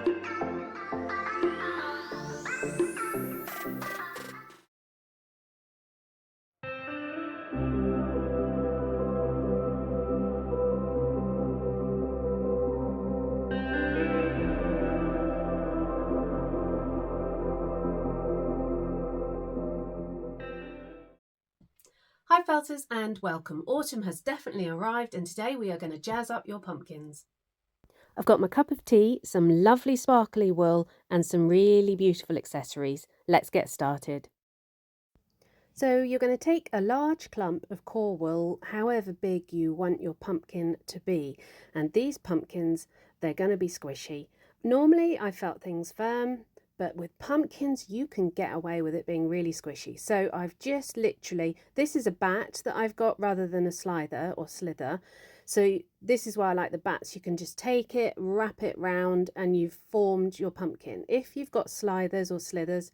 Hi felters and welcome. Autumn has definitely arrived and today we are going to jazz up your pumpkins. I've got my cup of tea, some lovely sparkly wool and some really beautiful accessories. Let's get started. So you're going to take a large clump of core wool, however big you want your pumpkin to be. And these pumpkins, they're going to be squishy. Normally I felt things firm, but with pumpkins you can get away with it being really squishy. So I've just literally, this is a bat that I've got rather than a slither or slither. So this is why I like the bats. You can just take it, wrap it round and you've formed your pumpkin. If you've got slithers or slithers,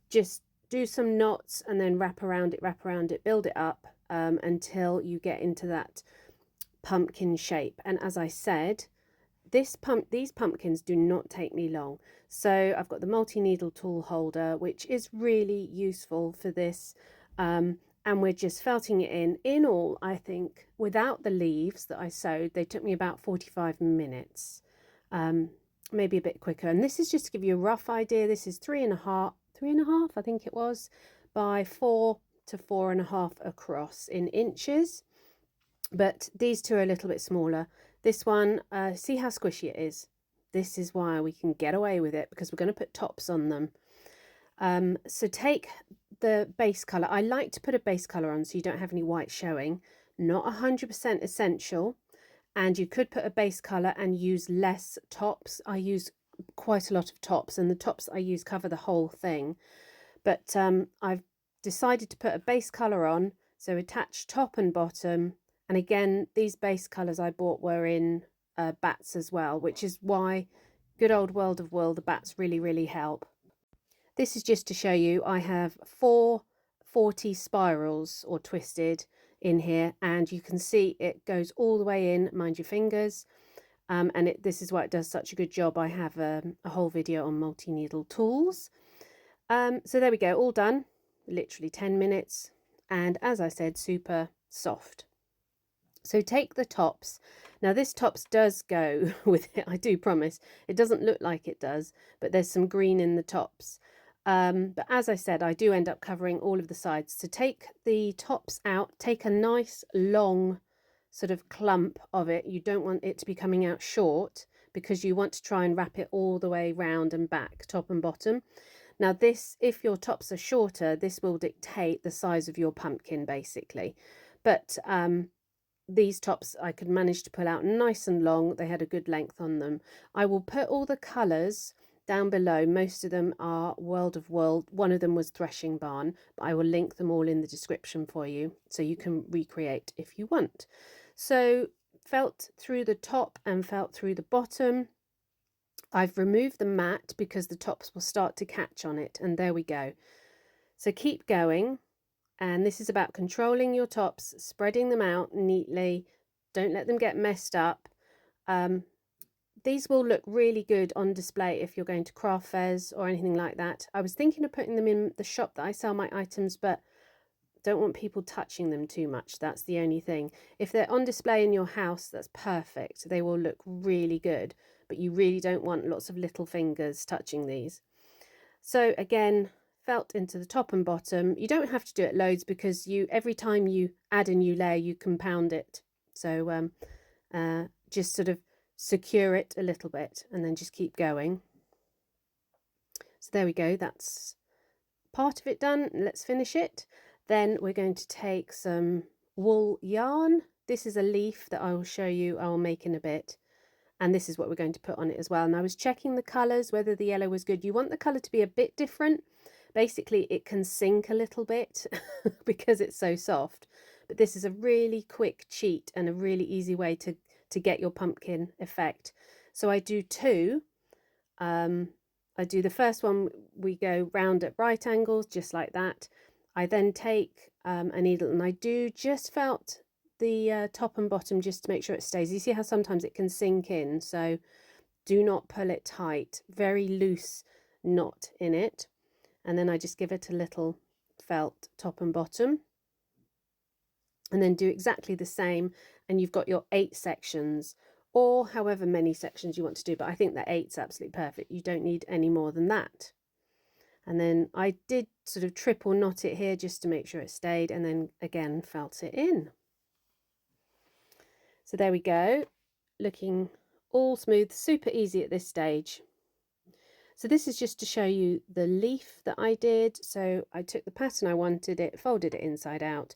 just do some knots and then wrap around it, build it up until you get into that pumpkin shape. And as I said, these pumpkins do not take me long. So I've got the multi-needle tool holder, which is really useful for this. And we're just felting it in. In all, I think, without the leaves that I sewed, they took me about 45 minutes, maybe a bit quicker. And this is just to give you a rough idea. This is three and a half, I think it was, by 4 to 4.5 across in inches. But these two are a little bit smaller. This one, see how squishy it is. This is why we can get away with it, because we're going to put tops on them. So take the base colour. I like to put a base colour on so you don't have any white showing. Not 100% essential. And you could put a base colour and use less tops. I use quite a lot of tops, and the tops I use cover the whole thing. But I've decided to put a base colour on, so attach top and bottom. And again, these base colours I bought were in bats as well, which is why good old World of Wool, the bats really help. This is just to show you I have 440 spirals or twisted in here, and you can see it goes all the way in, mind your fingers. And this is why it does such a good job. I have a whole video on multi-needle tools. So there we go, all done, literally 10 minutes. And as I said, super soft. So take the tops. Now this tops does go with it, I do promise. It doesn't look like it does, but there's some green in the tops. But as I said, I do end up covering all of the sides. So take the tops out, take a nice long sort of clump of it. You don't want it to be coming out short because you want to try and wrap it all the way round and back, top and bottom. Now this, if your tops are shorter, this will dictate the size of your pumpkin basically. But these tops I could manage to pull out nice and long. They had a good length on them. I will put all the colours down below. Most of them are World of Wool. One of them was Threshing Barn, but I will link them all in the description for you so you can recreate if you want. So felt through the top and felt through the bottom. I've removed the mat because the tops will start to catch on it, and there we go. So keep going. And this is about controlling your tops, spreading them out neatly. Don't let them get messed up. These will look really good on display if you're going to craft fairs or anything like that. I was thinking of putting them in the shop that I sell my items, but don't want people touching them too much. That's the only thing. If they're on display in your house, that's perfect. They will look really good, but you really don't want lots of little fingers touching these. So again, felt into the top and bottom. You don't have to do it loads because every time you add a new layer you compound it, so just sort of secure it a little bit and then just keep going. So there we go, that's part of it done. Let's finish it. Then we're going to take some wool yarn. This is a leaf that I will show you, I will make in a bit, and this is what we're going to put on it as well. And I was checking the colours, whether the yellow was good. You want the colour to be a bit different. Basically it can sink a little bit because it's so soft, but this is a really quick cheat and a really easy way to get your pumpkin effect. So I do two. I do the first one, we go round at right angles just like that. I then take a needle and I do just felt the top and bottom just to make sure it stays. You see how sometimes it can sink in, so do not pull it tight, very loose knot in it. And then I just give it a little felt top and bottom, and then do exactly the same, and you've got your 8 sections, or however many sections you want to do, but I think that 8's absolutely perfect. You don't need any more than that. And then I did sort of triple knot it here just to make sure it stayed, and then again felt it in. So there we go, looking all smooth, super easy at this stage. So this is just to show you the leaf that I did. So I took the pattern I wanted, it folded it inside out.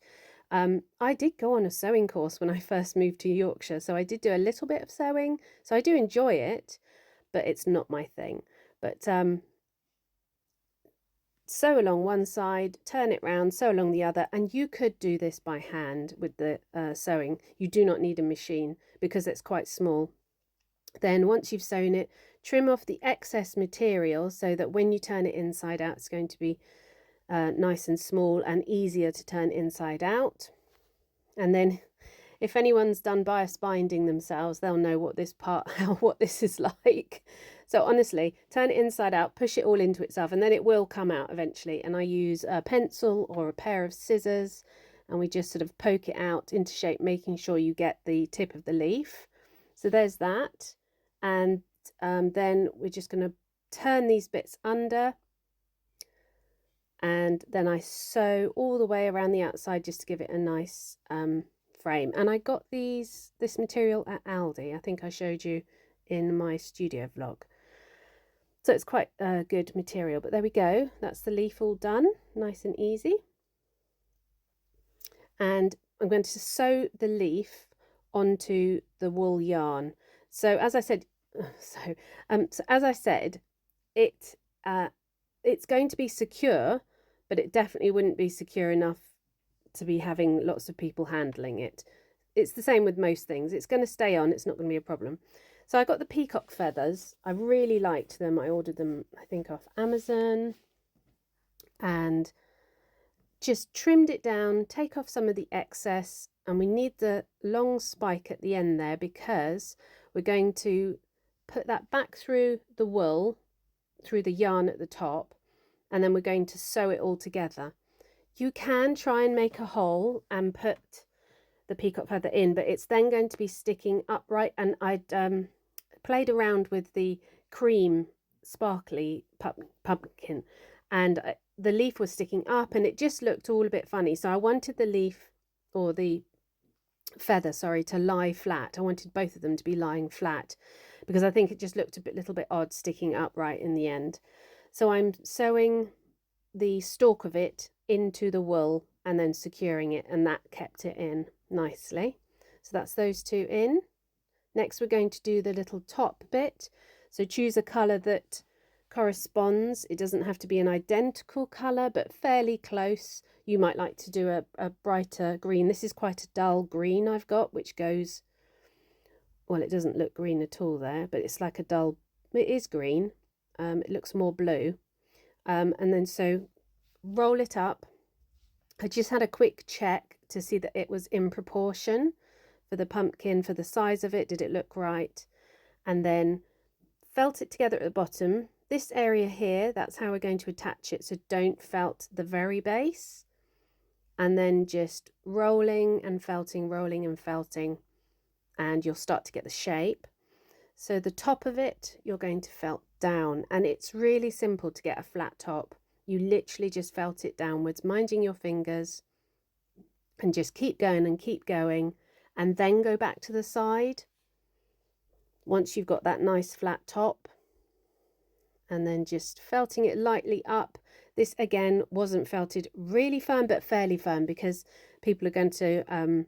I did go on a sewing course when I first moved to Yorkshire, so I did do a little bit of sewing, so I do enjoy it, but it's not my thing. But sew along one side, turn it round, sew along the other, and you could do this by hand with the sewing. You do not need a machine because it's quite small. Then once you've sewn it, trim off the excess material so that when you turn it inside out, it's going to be nice and small and easier to turn inside out. And then if anyone's done bias binding themselves, they'll know what this is like. So honestly, turn it inside out, push it all into itself, and then it will come out eventually. And I use a pencil or a pair of scissors, and we just sort of poke it out into shape, making sure you get the tip of the leaf. So there's that. And then we're just going to turn these bits under, and then I sew all the way around the outside just to give it a nice frame. And I got this material at Aldi. I think I showed you in my studio vlog. So it's quite a good material, but there we go. That's the leaf all done, nice and easy. And I'm going to sew the leaf onto the wool yarn. So as I said, it's going to be secure, but it definitely wouldn't be secure enough to be having lots of people handling it. It's the same with most things. It's going to stay on. It's not going to be a problem. So I got the peacock feathers. I really liked them. I ordered them, I think, off Amazon, and just trimmed it down, take off some of the excess, and we need the long spike at the end there because we're going to put that back through the wool, through the yarn at the top, and then we're going to sew it all together. You can try and make a hole and put the peacock feather in, but it's then going to be sticking upright, and I'd played around with the cream sparkly pumpkin, and the leaf was sticking up and it just looked all a bit funny. So I wanted the leaf, or the feather, sorry, to lie flat. I wanted both of them to be lying flat because I think it just looked a little bit odd sticking upright in the end. So I'm sewing the stalk of it into the wool and then securing it, and that kept it in nicely. So that's those two in. Next we're going to do the little top bit. So choose a colour that corresponds. It doesn't have to be an identical colour, but fairly close. You might like to do a brighter green. This is quite a dull green I've got, which goes, well, it doesn't look green at all there, but it's like a dull, it is green. It looks more blue. And then so roll it up. I just had a quick check to see that it was in proportion for the pumpkin, for the size of it. Did it look right? And then felt it together at the bottom. This area here, that's how we're going to attach it. So don't felt the very base, and then just rolling and felting, rolling and felting, and you'll start to get the shape. So the top of it, you're going to felt down, and it's really simple to get a flat top. You literally just felt it downwards, minding your fingers, and just keep going and keep going, and then go back to the side once you've got that nice flat top, and then just felting it lightly up. This again wasn't felted really firm, but fairly firm, because people are going to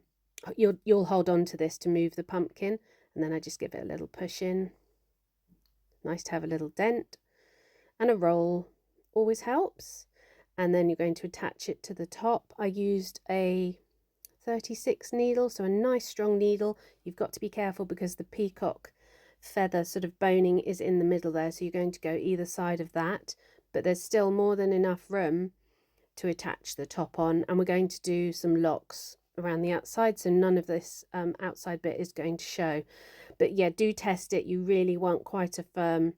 you'll hold on to this to move the pumpkin. And then I just give it a little push in. Nice to have a little dent, and a roll always helps. And then you're going to attach it to the top. I used a 36 needle, so a nice strong needle. You've got to be careful because the peacock feather sort of boning is in the middle there, so you're going to go either side of that, but there's still more than enough room to attach the top on. And we're going to do some locks around the outside, so none of this outside bit is going to show. But yeah, do test it. You really want quite a firm,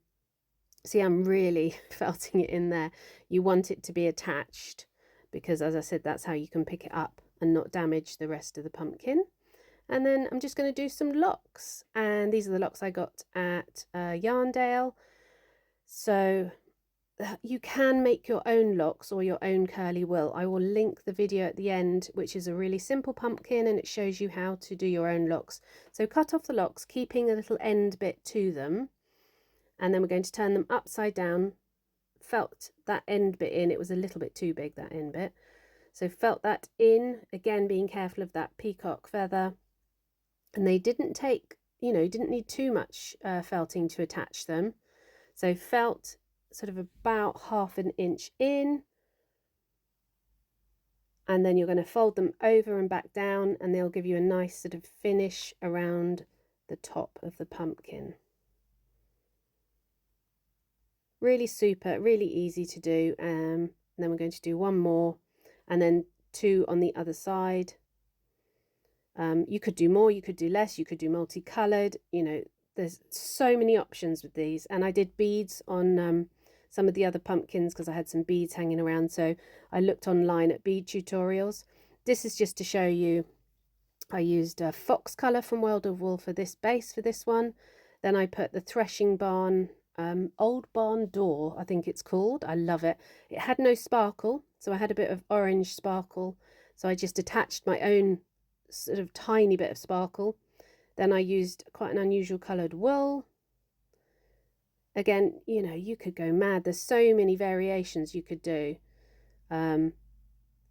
see, I'm really felting it in there. You want it to be attached because, as I said, that's how you can pick it up and not damage the rest of the pumpkin. And then I'm just going to do some locks, and these are the locks I got at Yarndale. So you can make your own locks or your own curly wool. I will link the video at the end, which is a really simple pumpkin, and it shows you how to do your own locks. So cut off the locks, keeping a little end bit to them, and then we're going to turn them upside down. Felt that end bit in, it was a little bit too big, that end bit. So felt that in, again being careful of that peacock feather. And they didn't take, you know, didn't need too much felting to attach them. So felt sort of about 1/2 inch in, and then you're going to fold them over and back down, and they'll give you a nice sort of finish around the top of the pumpkin. Really super, really easy to do. And then we're going to do one more, and then 2 on the other side. You could do more, you could do less, you could do multicolored, you know, there's so many options with these. And I did beads on some of the other pumpkins because I had some beads hanging around, so I looked online at bead tutorials. This is just to show you. I used a fox colour from World of Wool for this base for this one. Then I put the Threshing Barn Old Barn Door, I think it's called. I love it. It had no sparkle, so I had a bit of orange sparkle, so I just attached my own sort of tiny bit of sparkle. Then I used quite an unusual coloured wool. Again, you know, you could go mad. There's so many variations you could do. And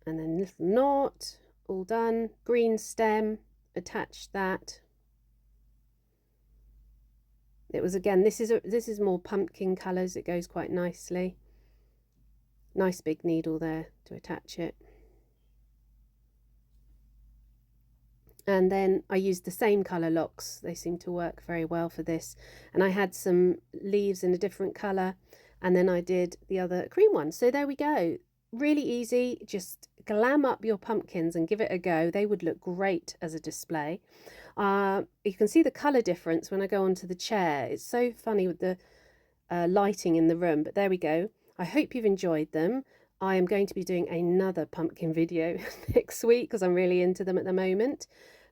then little knot, all done. Green stem, attach that. It was, again, this is more pumpkin colours. It goes quite nicely. Nice big needle there to attach it. And then I used the same colour locks. They seem to work very well for this. And I had some leaves in a different colour, and then I did the other cream one. So there we go. Really easy. Just glam up your pumpkins and give it a go. They would look great as a display. You can see the colour difference when I go onto the chair. It's so funny with the lighting in the room, but there we go. I hope you've enjoyed them. I am going to be doing another pumpkin video next week because I'm really into them at the moment.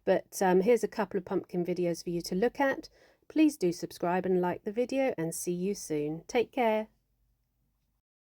But here's a couple of pumpkin videos for you to look at. Please do subscribe and like the video, and see you soon. Take care.